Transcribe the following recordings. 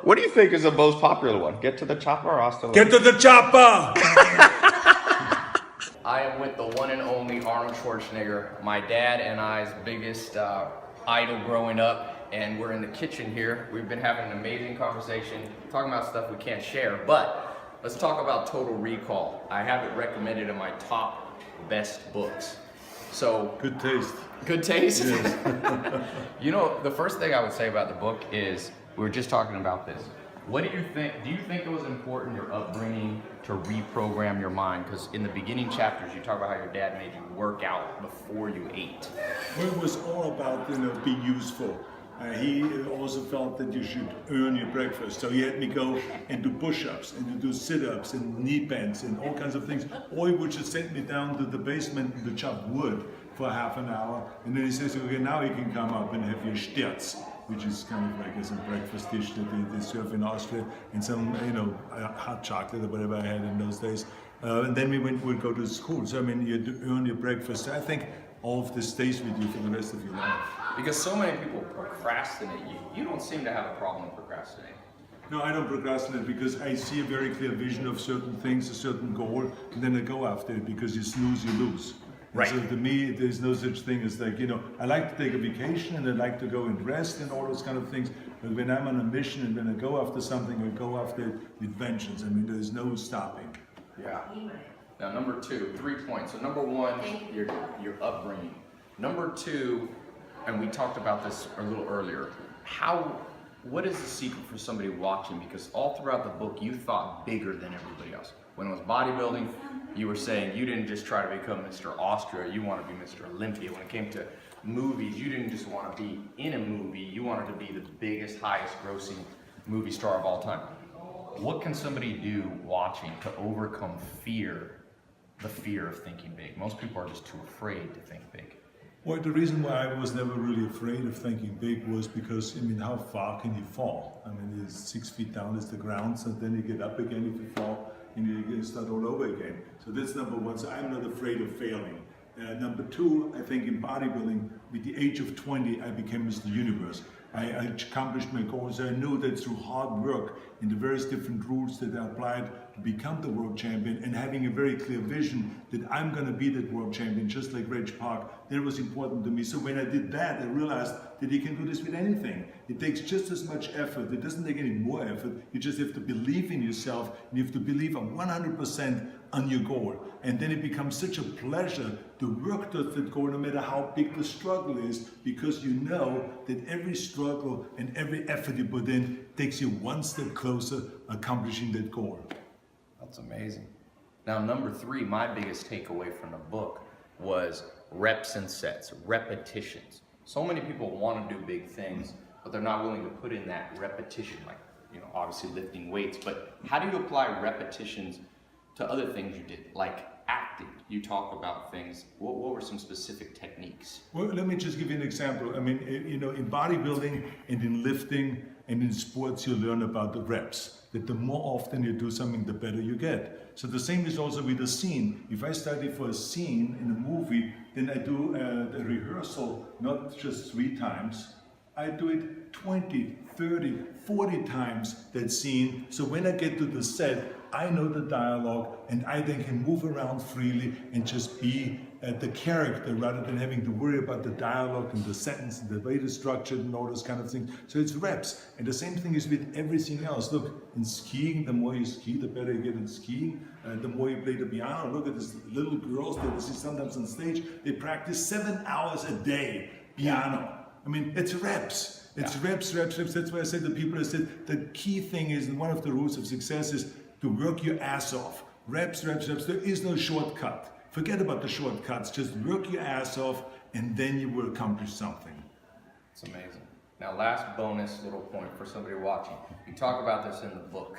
What do you think is the most popular one? Get to the chopper or hasta Get to the chopper! I am with the one and only Arnold Schwarzenegger, my dad and I's biggest idol growing up, and we're in the kitchen here. We've been having an amazing conversation, talking about stuff we can't share, but let's talk about Total Recall. I have it recommended in my top best books. So Good taste. good taste? Yes. You know, the first thing I would say about the book is, we were just talking about this. What do you think? Do you think it was important, your upbringing, to reprogram your mind? Because in the beginning chapters, you talk about how your dad made you work out before you ate. Well, it was all about, being useful. He also felt that you should earn your breakfast. So he had me go and do push-ups and to do sit-ups and knee bends and all kinds of things. Or he would just send me down to the basement to chop wood for half an hour. And then he says, okay, now you can come up and have your stirts, which is kind of like as a breakfast dish that they serve in Austria, and some, hot chocolate or whatever I had in those days. And then we'd go to school. So, I mean, you had to earn your breakfast. So I think all of this stays with you for the rest of your life. Because so many people procrastinate. You don't seem to have a problem with procrastinating. No, I don't procrastinate because I see a very clear vision of certain things, a certain goal, and then I go after it, because you snooze, you lose. Right. So to me, there's no such thing as like, I like to take a vacation and I like to go and rest and all those kind of things. But when I'm on a mission and when I go after something, I go after it with vengeance. I mean, there's no stopping. Yeah. Now, number two, 3 points. So number one, your upbringing. Number two, and we talked about this a little earlier, what is the secret for somebody watching? Because all throughout the book, you thought bigger than everybody else. When it was bodybuilding, you were saying you didn't just try to become Mr. Austria, you want to be Mr. Olympia. When it came to movies, you didn't just want to be in a movie, you wanted to be the biggest, highest grossing movie star of all time. What can somebody do watching to overcome the fear of thinking big? Most people are just too afraid to think big. Well, the reason why I was never really afraid of thinking big was because, how far can you fall? It's 6 feet down is the ground, so then you get up again if you fall, and you can start all over again. So that's number one, so I'm not afraid of failing. Number two, I think in bodybuilding, with the age of 20, I became Mr. Universe. I accomplished my goals. I knew that through hard work and the various different rules that I applied to become the world champion, and having a very clear vision that I'm going to be that world champion, just like Reg Park, that was important to me. So when I did that, I realized that you can do this with anything. It takes just as much effort. It doesn't take any more effort. You just have to believe in yourself, and you have to believe 100% on your goal. And then it becomes such a pleasure to work towards that goal, no matter how big the struggle is, because you know that every struggle and every effort you put in takes you one step closer accomplishing that goal. That's amazing. Now, number three, my biggest takeaway from the book was reps and sets, repetitions. So many people want to do big things, but they're not willing to put in that repetition, like, obviously lifting weights. But how do you apply repetitions to other things you did, like acting? You talk about things. What were some specific techniques? Well, let me just give you an example. In bodybuilding and in lifting and in sports, you learn about the reps. That the more often you do something, the better you get. So the same is also with a scene. If I study for a scene in a movie, then I do a rehearsal, not just 3 times. I do it 20, 30, 40 times, that scene. So when I get to the set, I know the dialogue, and I then can move around freely and just be the character rather than having to worry about the dialogue and the sentence and the way it's structured and all those kind of things. So it's reps. And the same thing is with everything else. Look, in skiing, the more you ski, the better you get in skiing. The more you play the piano. Look at these little girls that you see sometimes on stage. They practice 7 hours a day piano. It's reps. It's reps. That's why I said to people, the key thing is, and one of the rules of success is to work your ass off. Reps. There is no shortcut. Forget about the shortcuts. Just work your ass off, and then you will accomplish something. It's amazing. Now, last bonus little point for somebody watching. You talk about this in the book.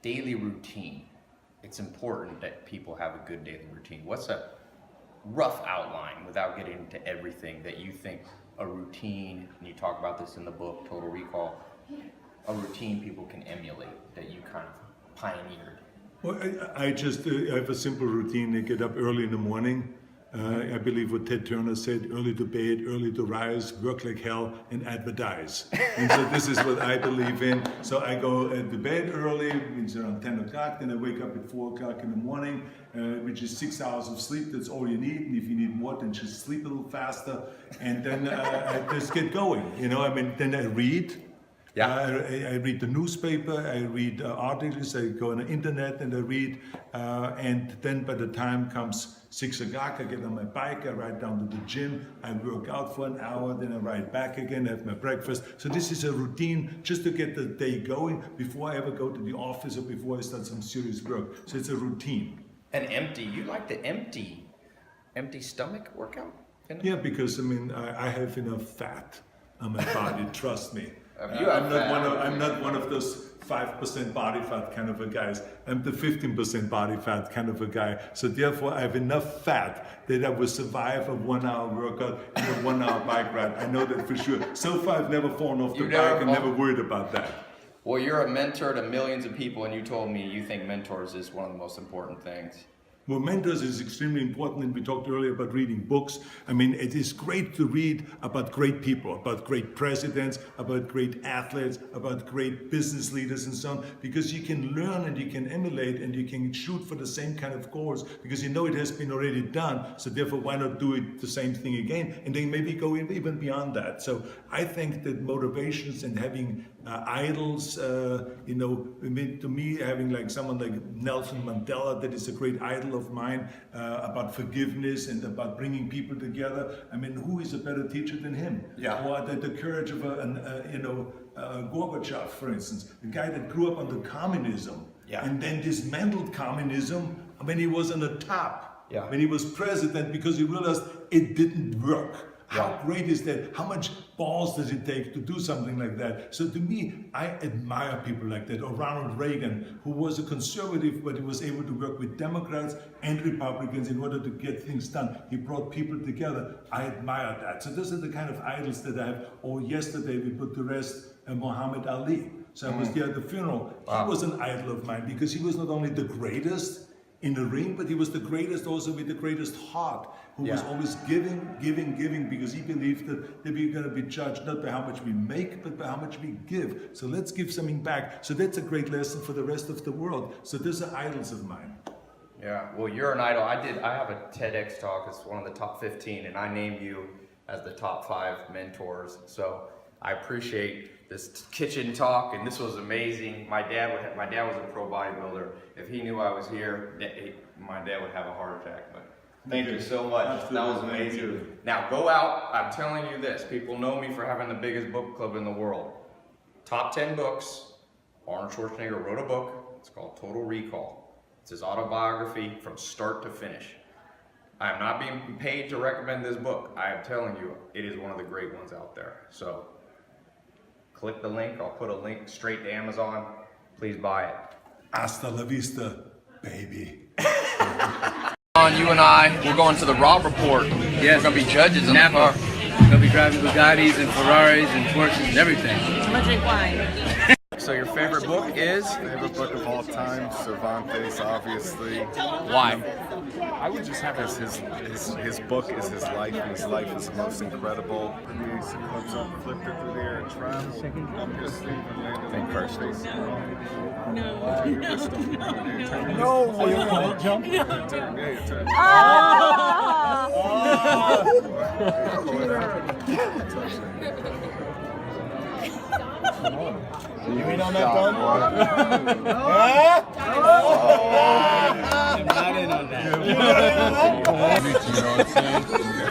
Daily routine. It's important that people have a good daily routine. What's a rough outline, without getting into everything, that you think a routine, and you talk about this in the book, Total Recall, a routine people can emulate that you kind of pioneered? Well, I have a simple routine. I get up early in the morning. I believe what Ted Turner said, early to bed, early to rise, work like hell, and advertise. And so this is what I believe in. So I go to bed early, it's around 10 o'clock, then I wake up at 4 o'clock in the morning, which is 6 hours of sleep. That's all you need. And if you need more, then just sleep a little faster. And then I just get going. You know, I mean, then I read. Yeah. I read the newspaper, I read articles, I go on the internet and I read, and then by the time comes 6 o'clock, I get on my bike, I ride down to the gym, I work out for an hour, then I ride back again, have my breakfast. So this is a routine just to get the day going before I ever go to the office or before I start some serious work. So it's a routine. And empty, you like the empty stomach workout? Yeah, because I mean, I have enough fat on my body, trust me. I'm not one of those 5% body fat kind of a guys. I'm the 15% body fat kind of a guy. So therefore, I have enough fat that I will survive a 1 hour workout and a 1 hour bike ride. I know that for sure. So far, I've never fallen off the bike and never worried about that. Well, you're a mentor to millions of people, and you told me you think mentors is one of the most important things. Well, mentors is extremely important, and we talked earlier about reading books. I mean, it is great to read about great people, about great presidents, about great athletes, about great business leaders and so on, because you can learn and you can emulate and you can shoot for the same kind of goals because you know it has been already done. So therefore, why not do it the same thing again and then maybe go even beyond that? So I think that motivations and having idols, you know, to me, having like someone like Nelson Mandela, that is a great idol of mine, about forgiveness and about bringing people together. I mean, who is a better teacher than him? Yeah. Or the courage of Gorbachev, for instance, the guy that grew up under communism, and then dismantled communism when he was on the top, when he was president, because he realized it didn't work. How great is that? How much balls does it take to do something like that? So to me, I admire people like that. Or Ronald Reagan, who was a conservative, but he was able to work with Democrats and Republicans in order to get things done. He brought people together. I admire that. So those are the kind of idols that I have. Or yesterday we put to rest Muhammad Ali. So I was there at the funeral. He was an idol of mine because he was not only the greatest in the ring, but he was the greatest also with the greatest heart, who was always giving, because he believed that we're going to be judged not by how much we make, but by how much we give. So let's give something back. So that's a great lesson for the rest of the world. So those are idols of mine. Yeah, well, you're an idol. I have a TEDx talk. It's one of the top 15, and I named you as the top 5 mentors. So I appreciate this kitchen talk, and this was amazing. My dad was a pro bodybuilder. If he knew I was here, my dad would have a heart attack. But thank you so much. Absolutely. That was amazing. Now go out. I'm telling you this. People know me for having the biggest book club in the world. Top 10 books. Arnold Schwarzenegger wrote a book. It's called Total Recall. It's his autobiography from start to finish. I am not being paid to recommend this book. I am telling you, it is one of the great ones out there. So click the link. I'll put a link straight to Amazon. Please buy it. Hasta la vista, baby. You and I, we're going to the Raw Report. Yes. We're going to be judges in the Napa. car. We're going to be driving Bugattis and Ferraris and Porsches and everything. I'm gonna drink wine. So your favorite book is? Favorite book of all time, Cervantes, obviously. Why? I would just have his book is his life, and his life is the most incredible. He comes up, flipped it through the air, and travel. I'm just leaving landing. Think first. No, you jump. You mean on that phone? I'm not in on that. You know what I'm saying?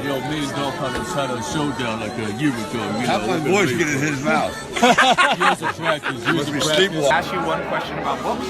Yo, me and Dolph had a showdown like a year ago. How's my voice get in his mouth? Years of practice, years of practice. Ask you one question about books.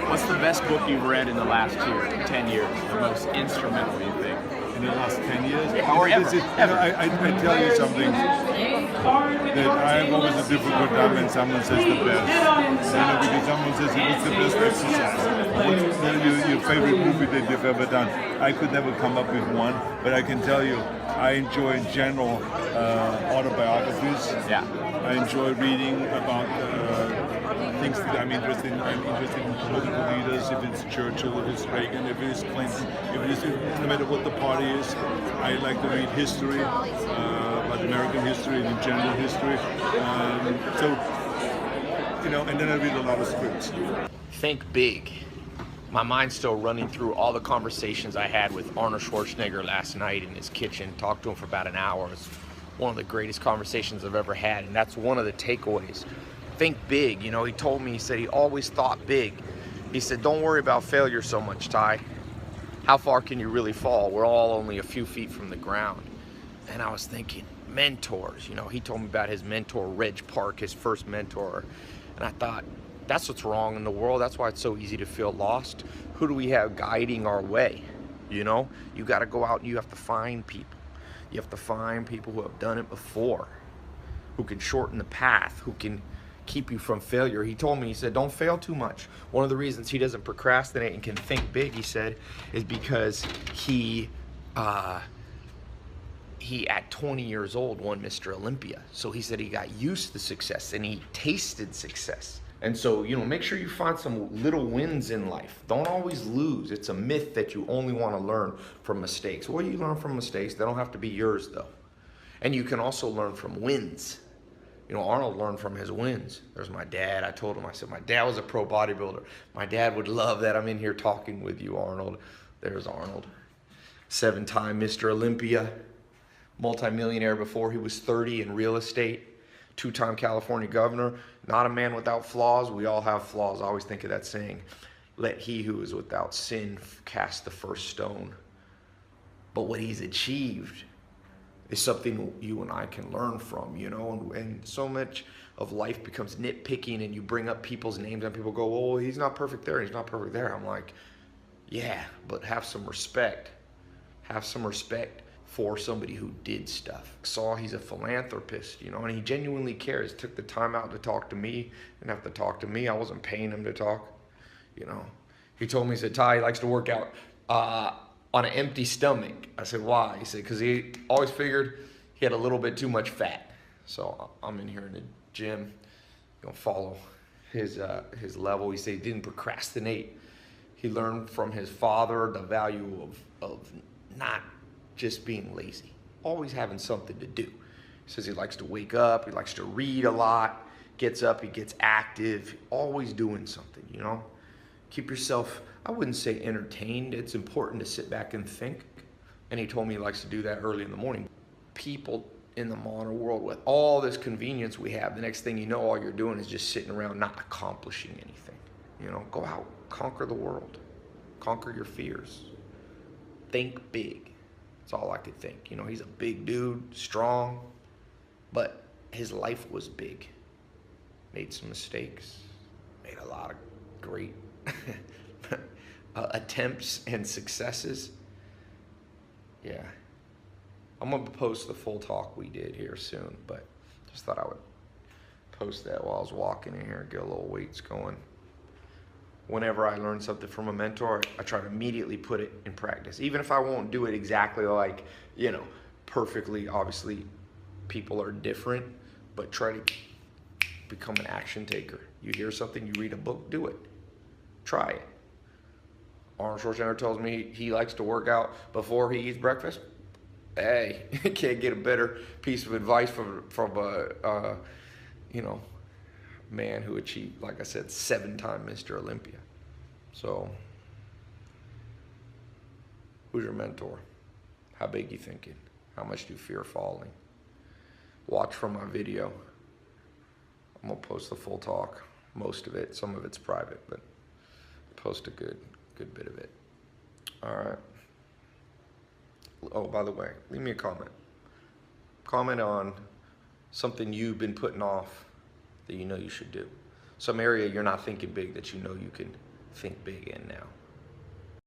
What's the best book you've read in the last 10 years? The most instrumental, you think? In the last 10 years? Or ever. I tell you something, that I have always a difficult time when someone says the best. Because someone says, what's the best exercise? What's your favorite movie that you've ever done? I could never come up with one, but I can tell you, I enjoy in general autobiographies. Yeah. I enjoy reading about things interested. I'm interested in political leaders. If it's Churchill, if it's Reagan, if it is Clinton, if it is no matter what the party is. I like to read history, about American history and in general history. So, you know, and then I read a lot of scripts. Think big. My mind's still running through all the conversations I had with Arnold Schwarzenegger last night in his kitchen. Talked to him for about an hour. It's one of the greatest conversations I've ever had, and that's one of the takeaways. Think big. You know, he told me, he said he always thought big. He said, don't worry about failure so much, Ty. How far can you really fall? We're all only a few feet from the ground. And I was thinking, mentors. You know, he told me about his mentor, Reg Park, his first mentor. And I thought, that's what's wrong in the world. That's why it's so easy to feel lost. Who do we have guiding our way? You know, you got to go out and you have to find people. You have to find people who have done it before, who can shorten the path, who can keep you from failure. He told me, he said, don't fail too much. One of the reasons he doesn't procrastinate and can think big, he said, is because he at 20 years old won Mr. Olympia. So he said he got used to success and he tasted success. And so, you know, make sure you find some little wins in life. Don't always lose. It's a myth that you only want to learn from mistakes. Well, you learn from mistakes. They don't have to be yours, though. And you can also learn from wins. You know, Arnold learned from his wins. There's my dad. I told him, I said, my dad was a pro bodybuilder. My dad would love that I'm in here talking with you, Arnold. There's Arnold. 7-time Mr. Olympia. Multi-millionaire before he was 30 in real estate. 2-time California governor, not a man without flaws. We all have flaws. I always think of that saying, let he who is without sin cast the first stone. But what he's achieved is something you and I can learn from, you know, and so much of life becomes nitpicking and you bring up people's names and people go, oh, he's not perfect there, he's not perfect there. I'm like, yeah, but have some respect. Have some respect for somebody who did stuff. Saw he's a philanthropist, you know, and he genuinely cares. Took the time out to talk to me. Didn't have to talk to me. I wasn't paying him to talk, you know. He told me, he said, Ty, he likes to work out on an empty stomach. I said, why? He said, because he always figured he had a little bit too much fat. So I'm in here in the gym, gonna follow his level. He said he didn't procrastinate. He learned from his father the value of not just being lazy, always having something to do. He says he likes to wake up, he likes to read a lot, gets up, he gets active, always doing something, you know. Keep yourself, I wouldn't say entertained, it's important to sit back and think. And he told me he likes to do that early in the morning. People in the modern world, with all this convenience we have, the next thing you know, all you're doing is just sitting around not accomplishing anything. You know, go out, conquer the world, conquer your fears, think big. That's all I could think. You know, he's a big dude, strong, but his life was big. Made some mistakes, made a lot of great attempts and successes. Yeah. I'm gonna post the full talk we did here soon, but just thought I would post that while I was walking in here and get a little weights going. Whenever I learn something from a mentor, I try to immediately put it in practice. Even if I won't do it exactly like, you know, perfectly, obviously people are different, but try to become an action taker. You hear something, you read a book, do it. Try it. Arnold Schwarzenegger tells me he likes to work out before he eats breakfast. Hey, can't get a better piece of advice from a, you know, man who achieved, like I said, 7-time Mr. Olympia. So, who's your mentor? How big you thinking? How much do you fear falling? Watch from my video. I'm gonna post the full talk, most of it. Some of it's private, but post a good bit of it. All right. Oh, by the way, leave me a comment. Comment on something you've been putting off that you know you should do. Some area you're not thinking big that you know you can think big in now.